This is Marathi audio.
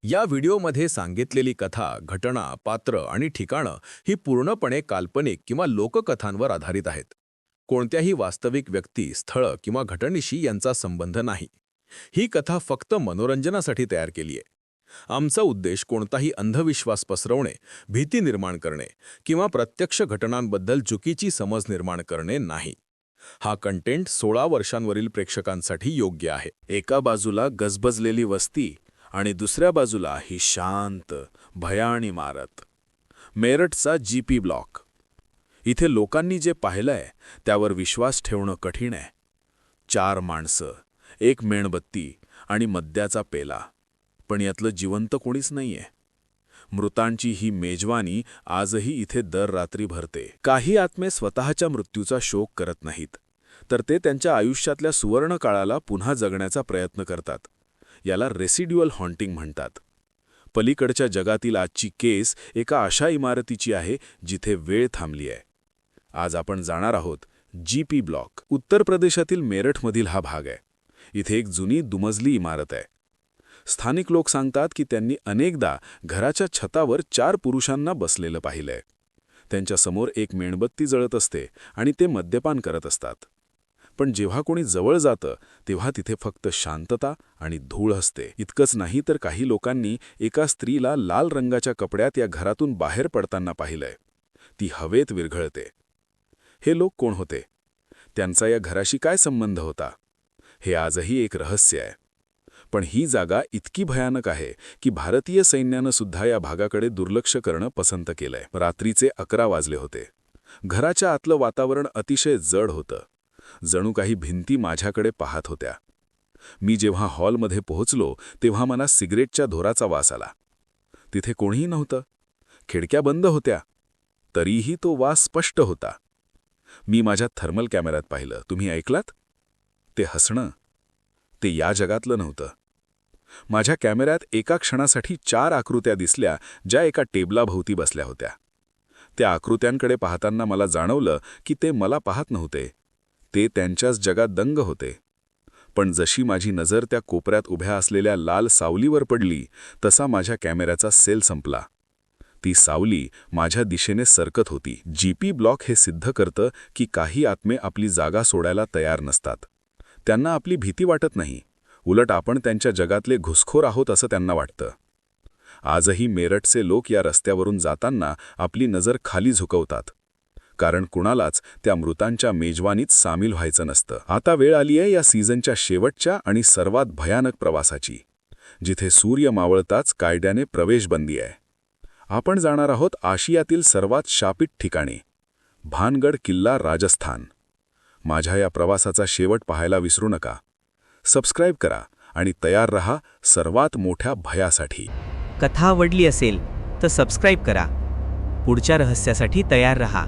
या व्हिडिओमध्ये सांगितलेली कथा, घटना, पात्र आणि ठिकाणं ही पूर्णपणे काल्पनिक किंवा लोककथांवर आधारित आहेत. कोणत्याही वास्तविक व्यक्ती, स्थळ किंवा घटनेशी यांचा संबंध नाही. ही कथा फक्त मनोरंजनासाठी तयार केली आहे. आमचा उद्देश कोणताही अंधविश्वास पसरवणे, भीती निर्माण करणे किंवा प्रत्यक्ष घटनांबद्दल चुकीची समज निर्माण करणे नाही. हा कंटेंट 16 वर्षांवरील प्रेक्षकांसाठी योग्य आहे. एका बाजूला गजबजलेली वस्ती आणि दुसऱ्या बाजूला ही शांत, भयाण इमारत. मेरठचा जीपी ब्लॉक. इथे लोकांनी जे पाहिलंय त्यावर विश्वास ठेवणं कठीण आहे. 4 माणसं, 1 मेणबत्ती आणि मद्याचा पेला. पण यातलं जिवंत कोणीच नाहीये. मृतांची ही मेजवानी आजही इथे दर रात्री भरते. काही आत्मे स्वतःच्या मृत्यूचा शोक करत नाहीत, तर ते त्यांच्या आयुष्यातल्या सुवर्ण काळाला पुन्हा जगण्याचा प्रयत्न करतात. याला रेसिड्युअल हॉन्टिंग म्हणतात. पलीकडच्या जगातील आजची केस एका अशा इमारतीची आहे जिथे वेळ थांबली आहे. आज आपण जाणार आहोत जीपी ब्लॉक. उत्तर प्रदेशातील मेरठमधील हा भाग आहे. इथे एक जुनी दुमजली इमारत आहे. स्थानिक लोक सांगतात की त्यांनी अनेकदा घराच्या छतावर 4 पुरुषांना बसलेलं पाहिलंय. त्यांच्यासमोर एक मेणबत्ती जळत असते आणि ते मद्यपान करत असतात. पण जेव्हा कोणी जवळ जातं तेव्हा तिथे फक्त शांतता आणि धूळ असते. इतकंच नाही तर काही लोकांनी एका स्त्रीला लाल रंगाच्या कपड्यात या घरातून बाहेर पडताना पाहिलंय. ती हवेत विरघळते. हे लोक कोण होते? त्यांचा या घराशी काय संबंध होता? हे आजही एक रहस्य आहे. पण ही जागा इतकी भयानक आहे की भारतीय सैन्यानं सुद्धा या भागाकडे दुर्लक्ष करणं पसंत केलंय. रात्रीचे 11 वाजले होते. घराच्या आतलं वातावरण अतिशय जड होतं. जणू काही भिंती माझ्याकडे पाहत होत्या. मी जेव्हा हॉलमध्ये पोहोचलो तेव्हा मला सिगरेटच्या धोराचा वास आला. तिथे कोणीही नव्हतं. खिडक्या बंद होत्या. तरीही तो वास स्पष्ट होता. मी माझ्या थर्मल कॅमेऱ्यात पाहिलं. तुम्ही ऐकलात? ते हसणं. ते या जगातलं नव्हतं. माझ्या कॅमेऱ्यात एका क्षणासाठी 4 आकृत्या दिसल्या ज्या एका टेबलाभोवती बसल्या होत्या. त्या आकृत्यांकडे पाहताना मला जाणवलं की ते मला पाहत नव्हते. ते त्यांच्याच जगात दंग होते. पण जशी माझी नजर त्या कोपऱ्यात उभ्या असलेल्या लाल सावलीवर पडली तसा माझ्या कॅमेऱ्याचा सेल संपला. ती सावली माझ्या दिशेने सरकत होती. जीपी ब्लॉक हे सिद्ध करतं की काही आत्मे आपली जागा सोडायला तयार नसतात. त्यांना आपली भीती वाटत नाही. उलट आपण त्यांच्या जगातले घुसखोर आहोत असं त्यांना वाटतं. आजही मेरठचे लोक या रस्त्यावरून जाताना आपली नजर खाली झुकवतात. कारण कुणालाच त्या मृतांच्या मेजवानीत सामील व्हायचं नसतं. आता वेळ आली आहे या सीझनच्या शेवटच्या आणि सर्वात भयानक प्रवासाची, जिथे सूर्य मावळताच कायद्याने प्रवेशबंदी आहे. आपण जाणार आहोत आशियातील सर्वात शापित ठिकाणी, भानगड किल्ला, राजस्थान. माझ्या या प्रवासाचा शेवट पाहायला विसरू नका. सबस्क्राईब करा आणि तयार रहा सर्वात मोठ्या भयासाठी. कथा आवडली असेल तर सबस्क्राईब करा. पुढच्या रहस्यासाठी तयार रहा.